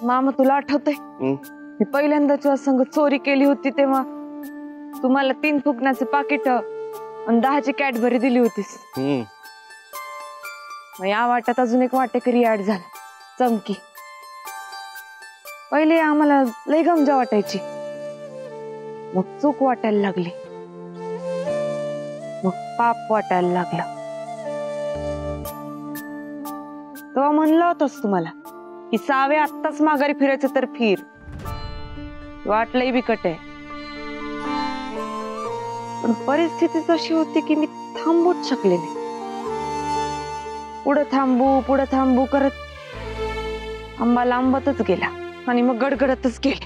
मामा तुला आठवतंय मी पहिल्यांदा तुझ्या संग चोरी केली होती तेव्हा तुम्हाला 3 फुकण्याचे पाकिट आणि 10ची कॅडबरी दिली होतीस. मग या वाट्यात अजून एक वाटेकरी ऍड झाला, चमकी. पहिले आम्हाला लय गमजा वाटायची, मग चूक वाटायला लागली, मग पाप वाटायला लागला. तेव्हा म्हणलं होतंस तुम्हाला की सावे आत्ताच माघारी फिरायचं तर फिर, वाटलंही बिकट आहे. पण परिस्थिती अशी होती की मी थांबूच शकले नाही. पुढे थांबू करत आंबा लांबतच गेला आणि मग गडगडतच गेले.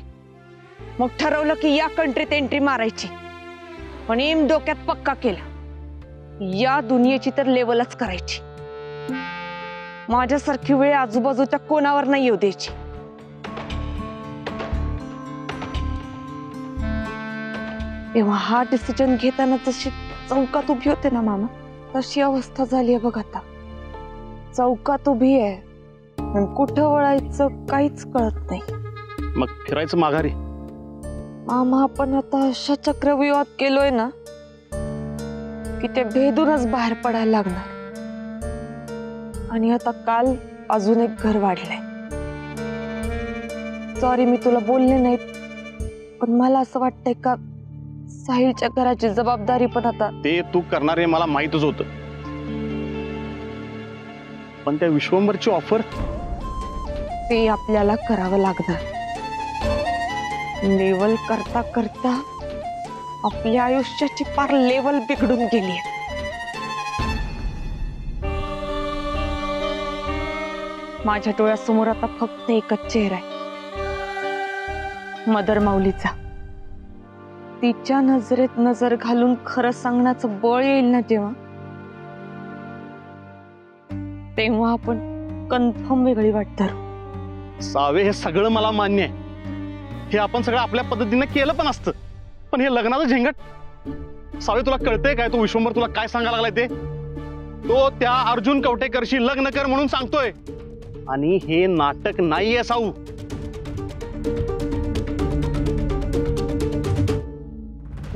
मग ठरवलं की या कंट्रीत एंट्री मारायची, पण एम डोक्यात पक्का केला, या दुनियेची तर लेवलच करायची. माझ्यासारखी वेळ आजूबाजूच्या कोणावर नाही येऊ द्यायची. तेव्हा हा डिसिजन घेताना जशी चौकात उभी होते ना मामा, तशी अवस्था झाली आहे बघ आता. चौकात उभी आहे आणि कुठं वळायचं काहीच कळत नाही. मग फिरायचं माघारी. मामा आपण आता अशा चक्रव्यूहात गेलोय ना की ते भेदूनच बाहेर पडायला लागणार. आणि आता काल अजून एक घर वाढलंय. सॉरी मी तुला बोलले नाही, पण मला असं वाटतंय का साहिलच्या घराची जबाबदारी पण आता ते तू करणार आहे मला माहितच होतं, पण त्या विश्वंभरची ऑफर ते आपल्याला करावं लागणार. लेवल करता करता आपल्या आयुष्याची पार लेवल बिघडून गेली. माझ्या डोळ्यासमोर आता फक्त एकच चेहरा आहे, मदर माऊलीचा. तिच्या नजरेत नजर घालून खरं सांगण्याचं बळ येईल ना तेव्हा आपण कन्फर्म वेगळी वाट धरू. सावे हे सगळं मला मान्य आहे, हे आपण सगळं आपल्या पद्धतीने केलं पण असतं, पण हे लग्नाचं झंझट. सावे तुला कळतंय काय, तो विश्वंभर तुला काय सांगायला लागलाय ते? तो त्या अर्जुन कवटेकरशी लग्न कर म्हणून सांगतोय, आणि हे नाटक नाहीये साऊ.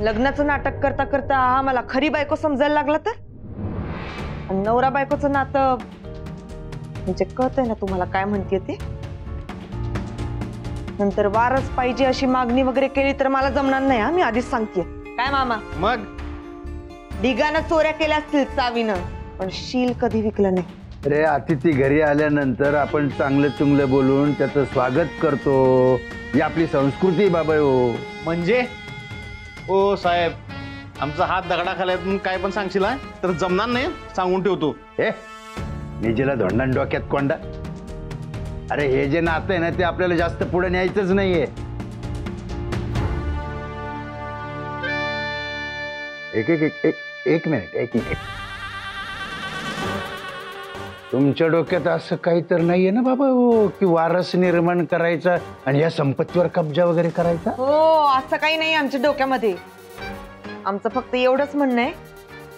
लग्नाचं नाटक करता करता आम्हाला खरी बायको समजायला लागला तर? नवरा बायकोचं नातं म्हणजे कळतंय ना तुम्हाला काय म्हणते ते? नंतर वारच पाहिजे अशी मागणी वगैरे केली तर मला जमणार नाही. मी आधीच सांगते. काय मामा? मग ढिगानं चोऱ्या केल्या असतील चावीनं, पण शील कधी विकलं नाही. अरे अतिथी घरी आल्यानंतर आपण चांगलं चुंगलं बोलून त्याचं स्वागत करतो, ही आपली संस्कृती बाबा. हो म्हणजे ओ साहेब, आमचा हात दगडाखाल्यातून काय पण सांगशील तर जमणार नाही, सांगून ठेवतो. हे निजेला धोंडान डोक्यात कोंडा. अरे हे जे नातं आहे ना ते आपल्याला जास्त पुढे न्यायचंच नाहीये. एक मिनिट. तुमच्या डोक्यात असं काही तर नाहीये ना बाबा की वारस निर्माण करायचा आणि या संपत्तीवर कब्जा वगैरे करायचा? हो, असं काही नाही आमच्या डोक्यामध्ये. आमचं फक्त एवढंच म्हणणं आहे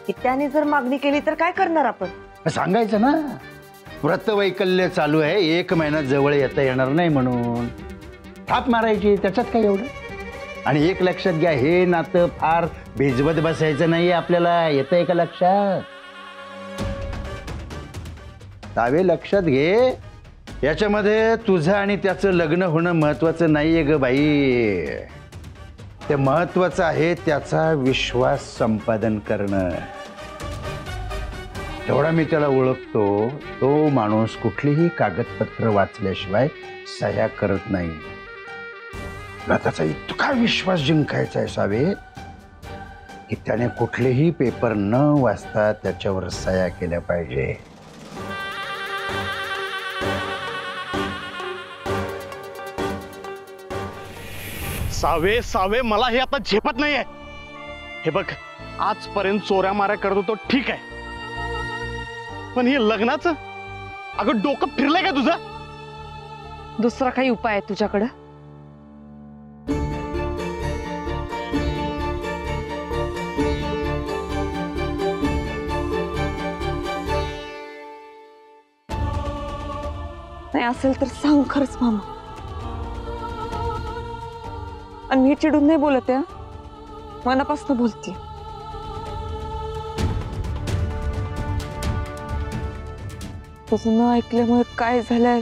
की त्याने जर मागणी केली तर काय करणार आपण? सांगायचं ना, व्रतवैकल्य चालू आहे, 1 महिना जवळ येता येणार नाही म्हणून थाप मारायची, त्याच्यात काय एवढं? आणि एक लक्षात घ्या, हे नातं फार भिजवत बसायचं नाहीये आपल्याला. येतंय का लक्षात? सावे लक्षात घे, याच्यामध्ये तुझं आणि त्याचं लग्न होणं महत्वाचं नाहीये ग बाई. ते महत्वाचं आहे त्याचा विश्वास संपादन करणं. एवढा मी त्याला ओळखतो, तो माणूस कुठलीही कागदपत्र वाचल्याशिवाय सह्या करत नाही. त्याचा इतका विश्वास जिंकायचा आहे सावे की त्याने कुठलेही पेपर न वाचता त्याच्यावर सह्या केल्या पाहिजे. सावे सावे मला हे आता झेपत नाहीये. हे बघ, आजपर्यंत चोऱ्या माऱ्या करत होतो ठीक आहे, पण हे लग्नाचं अगं डोकं फिरलंय का तुझं? दुसरा काही उपाय आहे तुझ्याकडं? नाही असेल तर सांग खरंच मामा. आणि मी चिडून नाही बोलत आहे, मनापासून बोलते. तुझं न ऐकल्यामुळे काय झालंय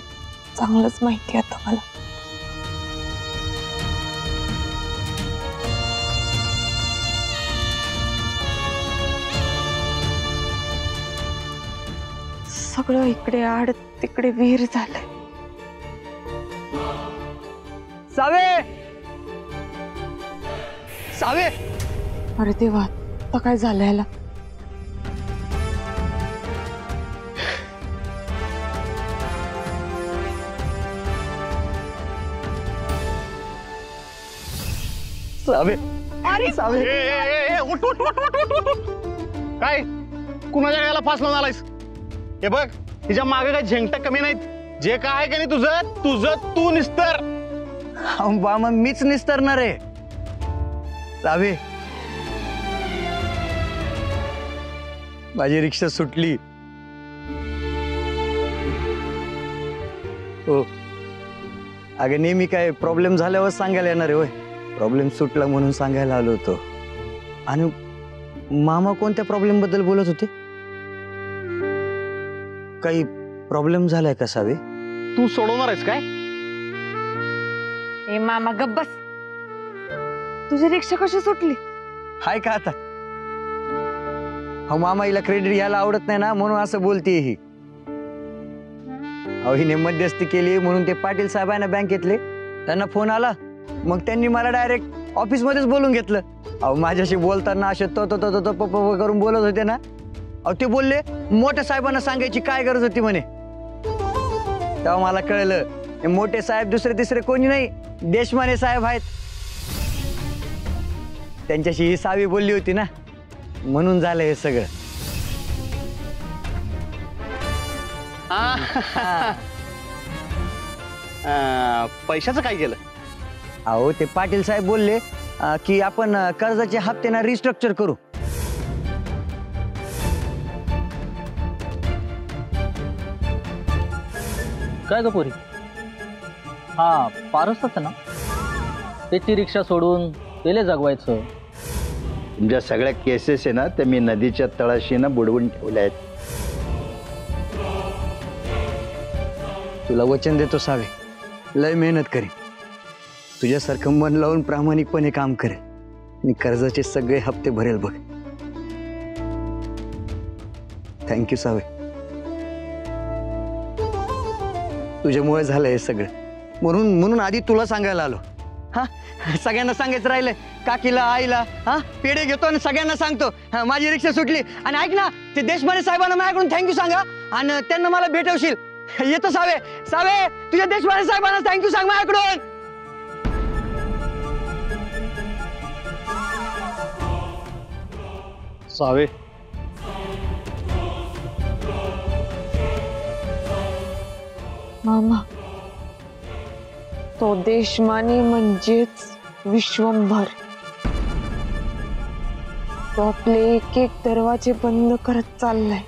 चांगलंच माहिती आता मला. सगळं इकडे आड तिकडे विहीर झालंय. सावे, सावे, अरे देवा, आता काय झालं ह्याला? सावे, अरे सावे. उठ उठ उठ उठ उठ उठ. काय कुणाच्या गायला फास लावून आलायस? हे बघ, तिच्या मागे काय झेंगट कमी नाहीत. जे काय आहे का नाही तुझं तुझं तू निस्तर. बामा मीच निस्तरणार आहे. सावे, माझी रिक्षा सुटली. हो, अगं नेहमी काय प्रॉब्लेम झाल्यावर सांगायला येणार आहे होय. प्रॉब्लेम सुटला म्हणून सांगायला आलो होतो. आणि मामा कोणत्या प्रॉब्लेम बद्दल बोलत होते? काही प्रॉब्लेम झालाय का सावे? तू सोडवणार आहेस काय? ए मामा गप्प बस. तुझी रिक्षा कशी सुटली? हाय का आता? हो, मामा हिला क्रेडिट घ्यायला आवडत नाही ना, म्हणून असं बोलते ही. अहो, हिने मध्यस्थी केली म्हणून ते पाटील साहेबांना बँकेतले त्यांना फोन आला, मग त्यांनी मला डायरेक्ट ऑफिस मध्येच बोलून घेतलं. अहो, माझ्याशी बोलताना असे तो करून बोलत होते ना. अहो, ते बोलले मोठ्या साहेबांना सांगायची काय गरज होती म्हणे. तेव्हा मला कळलं हे मोठे साहेब दुसरे तिसरे कोणी नाही, देशमाने साहेब आहेत. त्यांच्याशी ही सावी बोलली होती ना, म्हणून झालं हे सगळं. पैशाचं काय केलं? अहो, ते पाटील साहेब बोलले की आपण कर्जाचे हप्ते ना रिस्ट्रक्चर करू. काय ग पोरी? हा, पारसच ना? त्याची रिक्षा सोडून तेले जगवायचं. तुमच्या सगळ्या केसेस आहे ना, त्या मी नदीच्या तळाशी ना बुडवून ठेवल्या आहेत. तुला वचन देतो सावे, लय मेहनत करेन. तुझ्यासारखं मन लावून प्रामाणिकपणे काम करेन. मी कर्जाचे सगळे हप्ते भरेल बघ. Thank you save. तुझ्यामुळे झालं हे सगळं, म्हणून आधी तुला सांगायला आलो. हा, सगळ्यांना सांगायचं राहिलं, काकीला आईला. हा, पेढे घेतो आणि सगळ्यांना सांगतो माझी रिक्षा सुटली. आणि ऐक ना, ते देशमाने साहेबांना माझ्याकडून थँक्यू सांगा आणि त्यांना मला भेटवशील. येतो सावे. सावे, तुझ्या देशमाने साहेबांना थँक्यू सांग माझ्याकडून. सावे, मामा, तो देशमाने म्हणजेच विश्वंभर. तो आपले एक एक दरवाजे बंद करत चाललाय.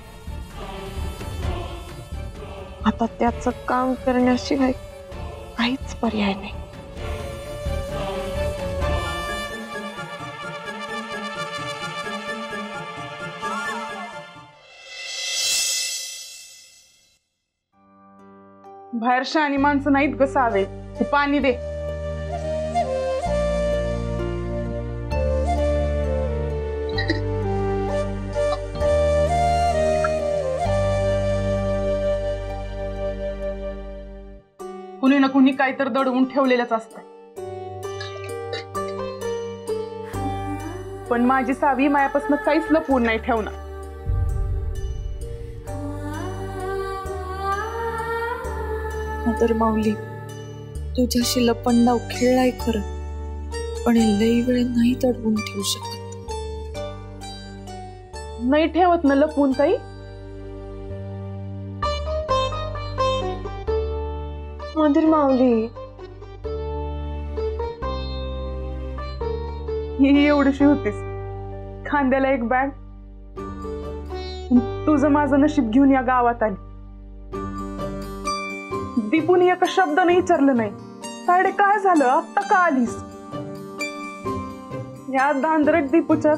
आता त्याचं काम करण्याशिवाय काहीच पर्याय नाही. बाहेर शहाणी माणसं नाहीत ग सावे. हे पाणी दे. कुणी ना कुणी काहीतरी दडवून ठेवलेलंच असतं. पण माझी सावी मायापासून काहीच लपवून नाही ठेवणार. तर माऊली, तुझ्याशी लपंडाव खेळलाय खरं, पण लई वेळ नाही दडवून ठेवू शकत. नाही ठेवत ना लपवून काही. मधुर माऊली, ही एवढीशी होतीस, खांद्याला एक बॅग. तुझं माझं नशीब घेऊन या गावात आली. दीपून एका शब्दाने विचारलं नाही, तायडे काय झालं, आत्ता का आलीस? या धांदरट दीपूच्या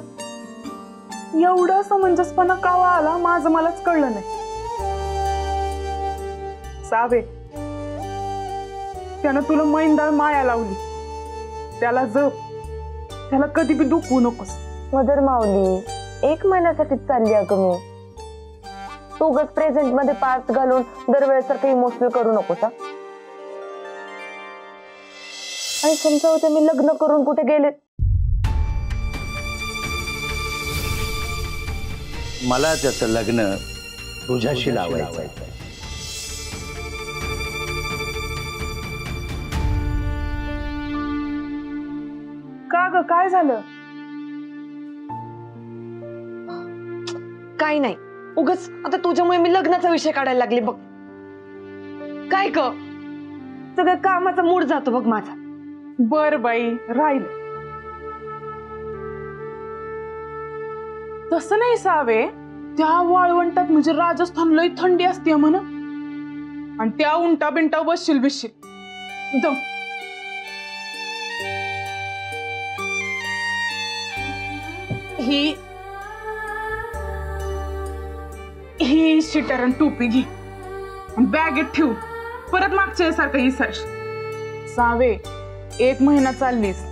एवढा समंजसपणा कावा आला माझं मलाच कळलं नाही. सावे, त्यानं तुला मैंदाळ माया लावली, त्याला जप, त्याला कधी बी दुखवू नकोस. मदर माऊली, 1 महिन्यासाठी चालली अगं मी. तू उगाच प्रेझेंट मध्ये पार्ट घालून दरवेळेसारखं इमोशनल करू नकोस. आणि समजावते मी लग्न करून कुठे गेले. मला त्याचं लग्न तुझ्याशी लावायचं. का ग, काय झालं? काही नाही, उगाच आता तुझ्यामुळे मी लग्नाचा विषय काढायला लागले बघ. काय ग, सगळं कामाचा मूड जातो बघ माझा. बर बाई, राहील. तसं नाही सावे, त्या वाळवंटात म्हणजे राजस्थान लय थंडी असते म्हण, आणि त्या उंटा बिंटा बसशील बिसशील दम. ही शिटर आणि टोपी घे, बॅगेत ठेवू, परत मागच्या सारखं ही सर्च. सावे, 1 महिना चाललीस,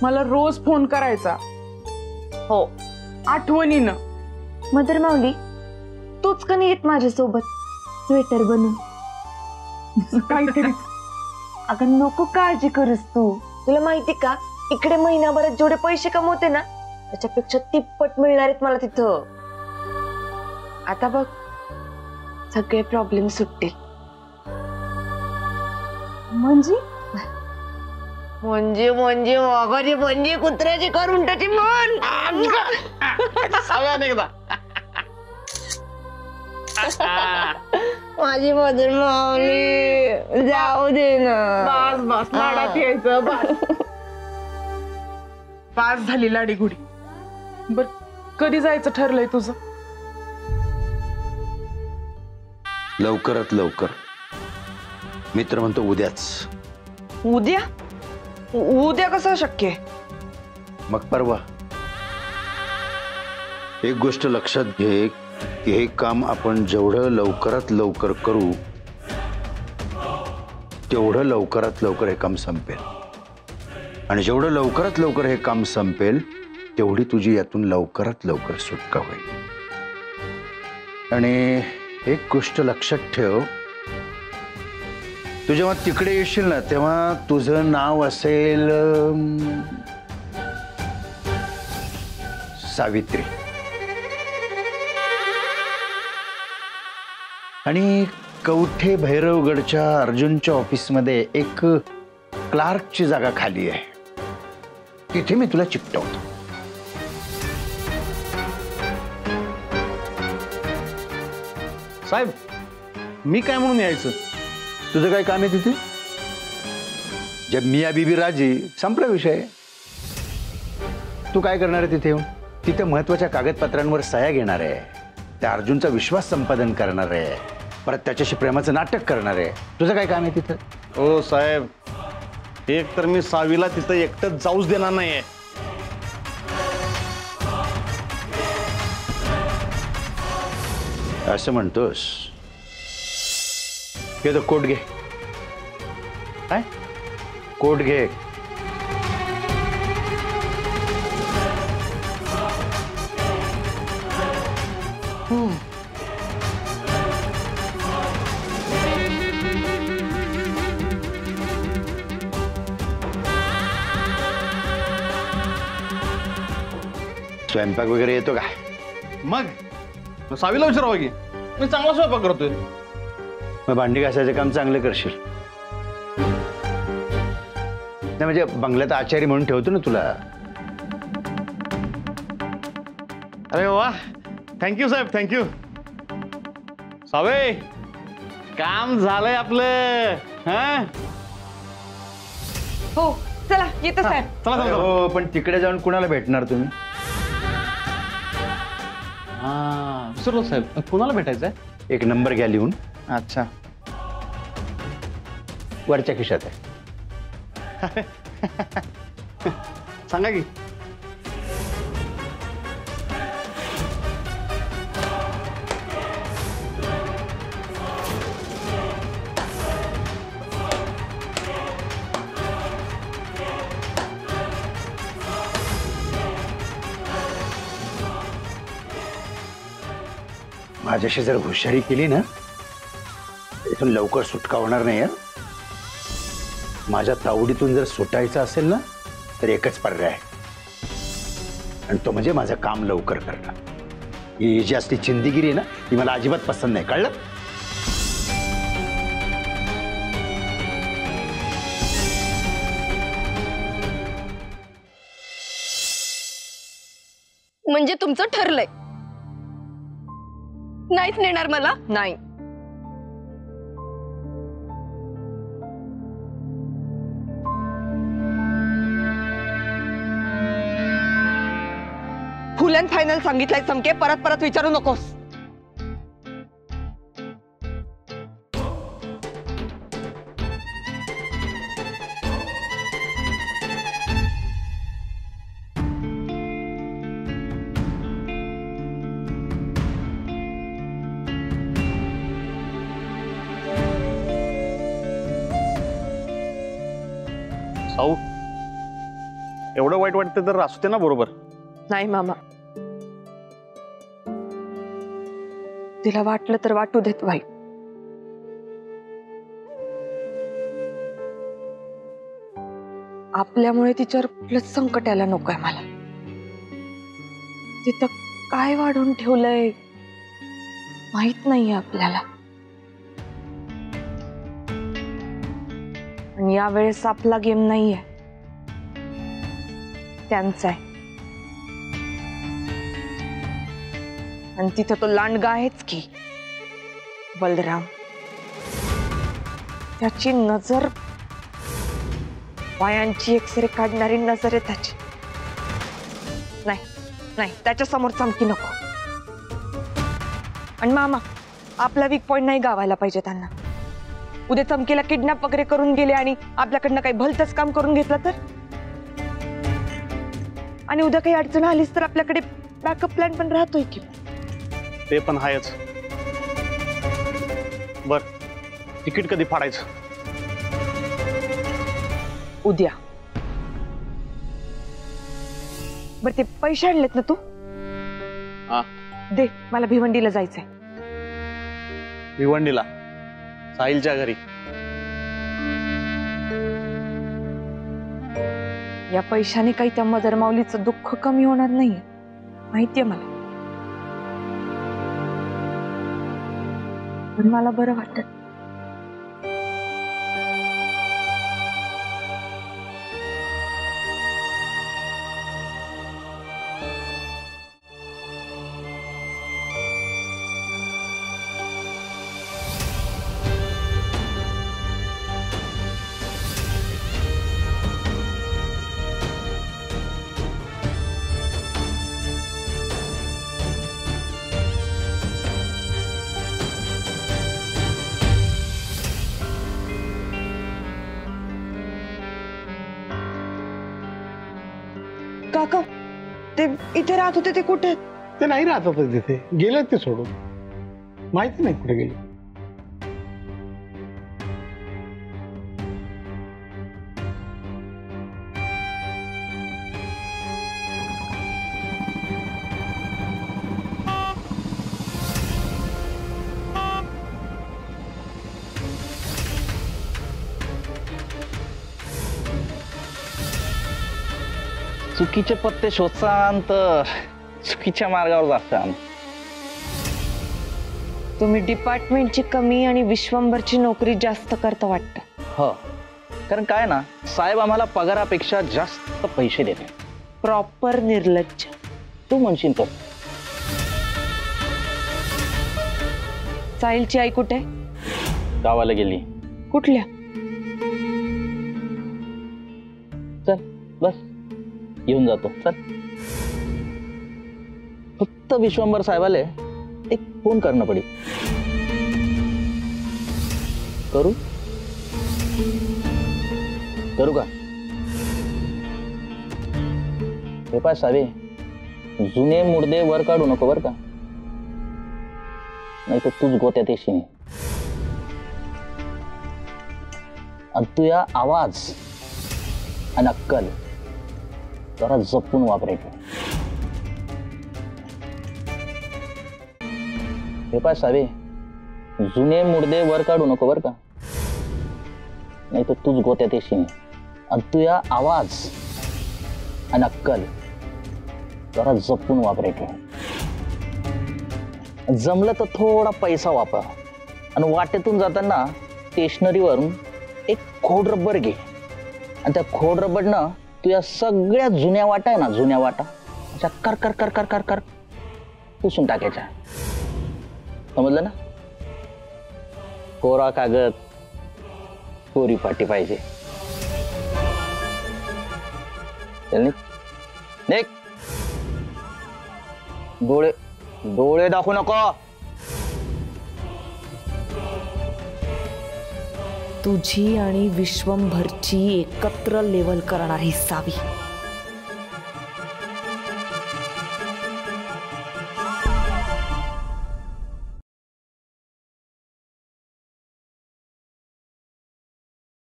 मला रोज फोन करायचा. हो, आठवणीनं. मदर माऊली, तूच का नाही येत माझ्यासोबत स्वेटर बनून? काहीतरी. अगं नको काळजी करूस तू. तुला माहिती का, इकडे महिनाभरात जेवढे पैसे कमवते ना, त्याच्यापेक्षा तिप्पट मिळणार आहेत मला तिथं. आता बघ, सगळे प्रॉब्लेम सुटतील. म्हणजे म्हणजे म्हणजे वगैरे म्हणजे कुत्र्याची करुंटाची मन. एकदा माझी मदर माऊली, जाऊ दे ना. बस बस, लाडात यायचं बस. पास झाली लाडी गुडी. बर, कधी जायचं ठरलंय तुझं? लवकरात लवकर. मित्र म्हणतो उद्याच. उद्या? उद्या कसं शक्य आहे? मग परवा. एक गोष्ट लक्षात घे की हे काम आपण जेवढं लवकरात लवकर करू, तेवढं लवकरात लवकर हे काम संपेल. आणि जेवढं लवकरात लवकर हे काम संपेल, तेवढी तुझी यातून लवकरात लवकर सुटका होईल. आणि एक गोष्ट लक्षात ठेव, तू जेव्हा तिकडे येशील ना, तेव्हा तुझं नाव असेल सावित्री. आणि कवठे भैरवगडच्या अर्जुनच्या ऑफिसमध्ये एक क्लार्कची जागा खाली आहे, तिथे मी तुला चिकटवतो. साहेब, मी काय म्हणून यायचं? तुझं काय काम आहे तिथे? जब मिया बीबी राजी, संपला विषय. तू काय करणार आहे तिथे येऊन? तिथे महत्वाच्या कागदपत्रांवर सह्या घेणार आहे, त्या अर्जुनचा विश्वास संपादन करणार आहे, परत त्याच्याशी प्रेमाचं नाटक करणार आहे. तुझं काय काम आहे तिथं? हो साहेब, एक तर मी सावीला तिथं एकटंच जाऊच देणार नाहीये. असं म्हणतोस? घे तो कोट, घे. काय कोट घे. स्वयंपाक वगैरे येतो का? मग सावीला विचारावं की, मी चांगला स्वयंपाक करतोय. मग भांडी घासायचं काम चांगलं करशील. नाही म्हणजे बंगल्यात आचारी म्हणून ठेवतो ना तुला. अरे वा, थँक्यू साहेब, थँक्यू. सावे, काम झालंय आपलं. हा, हो, चला येतो साहेब. चला चला. हो, पण तिकडे जाऊन कुणाला भेटणार तुम्ही? हा, विसरलो साहेब, कुणाला भेटायचंय? एक नंबर घ्या लिहून. अच्छा. वरच्या खिशात आहे. सांगा की. माझ्याशी जर हुशारी केली ना इथून लवकर सुटका होणार नाही. माझ्या तावडीतून जर सुटायचं असेल ना तर एकच पर्याय आहे आणि तो म्हणजे माझं काम लवकर करणं. ही जी असली चिंदीगिरी आहे ना ती मला अजिबात पसंत नाही. कळलं? म्हणजे तुमचं ठरलंय नाहीच नेणार मला? नाही. फुल अँड फायनल सांगितलंय चमके. परत परत विचारू नकोस. साऊ एवढं वाईट वाटतं तर असू दे ना बरोबर. नाही मामा, तिला वाटलं तर वाटू देत वाईट. आपल्यामुळे तिच्यावर कुठलंच संकट यायला नकोय मला. तिथं काय वाढून ठेवलंय माहित नाहीये आपल्याला. आणि यावेळेस आपला गेम नाहीये, त्यांचा आहे. आणि तिथं तो लांडगा आहेच की बलराम. त्याची नजर पायांची एक्सरे काढणारी नजर आहे त्याची. नाही नाही, त्याच्या समोर चमकी नको. आणि मामा, आपला वीक पॉइंट नाही गावायला पाहिजे त्यांना. उद्या चमकीला किडनॅप वगैरे करून गेले आणि आपल्याकडनं काही भलतंच काम करून घेतलं तर, आणि उद्या काही अडचण आलीच तर आपल्याकडे बॅकअप प्लॅन पण राहतोय की. ते पण आहेच. बर, तिकीट कधी फाडायचं? उद्या. बर, ते पैसे आणलेत ना तू? हा. दे, मला भिवंडीला जायचंय. भिवंडीला? साहिलच्या घरी? या पैशाने काही त्या मदर माऊलीचं दुःख कमी होणार नाहीये, माहितीये मला. पण मला बरं वाटत. काका, ते इथे राहत होते ते कुठे? ते नाही राहत होते तिथे, गेले ते सोडून. माहिती नाही कुठे गेले. चुकीचे पत्ते शोधसान तर चुकीच्या मार्गावर जासान. तुम्ही डिपार्टमेंटची कमी आणि विश्वंभरची नोकरी जास्त करता वाटतं. हो, कारण काय ना, साहेब आम्हाला पगारापेक्षा जास्त पैसे देते. प्रॉपर निर्लज्ज. तू म्हणशील तो. साहिलची आई कुठे? गावाला गेली. कुठल्या? चल बस, येऊन जातो. चल, फक्त विश्वंभर साहेबाले एक फोन करणं पडेल. करू करू का? हे पाय सावे, जुने मुर्दे वर काढू नको बर का, नाही तर तूच गोत्यात येशील. आणि तू या आवाज आणि अक्कल जरा जपून वापरायचं. हे पाय सावे, जुने मुर्दे वर काढू नको बर का, नाही तर तूच गोत्यात येशील. आणि तू या आवाज आणि अक्कल जरा जपून वापरायचं. जमलं तर थोडा पैसा वापर आणि वाटेतून जाताना स्टेशनरीवरून एक खोड रबर घे आणि त्या खोड रबरनं तू या सगळ्या जुन्या वाटा आहे ना, जुन्या वाटा अशा कर कर कर कर कर कर पुसून टाकायच्या. समजलं ना? कोरा कागद कोरी पाटी पाहिजे. चल निघ. डोळे डोळे दाखवू नको. तुझी आणि विश्वंभरची एकत्र लेवल करणारी सावी.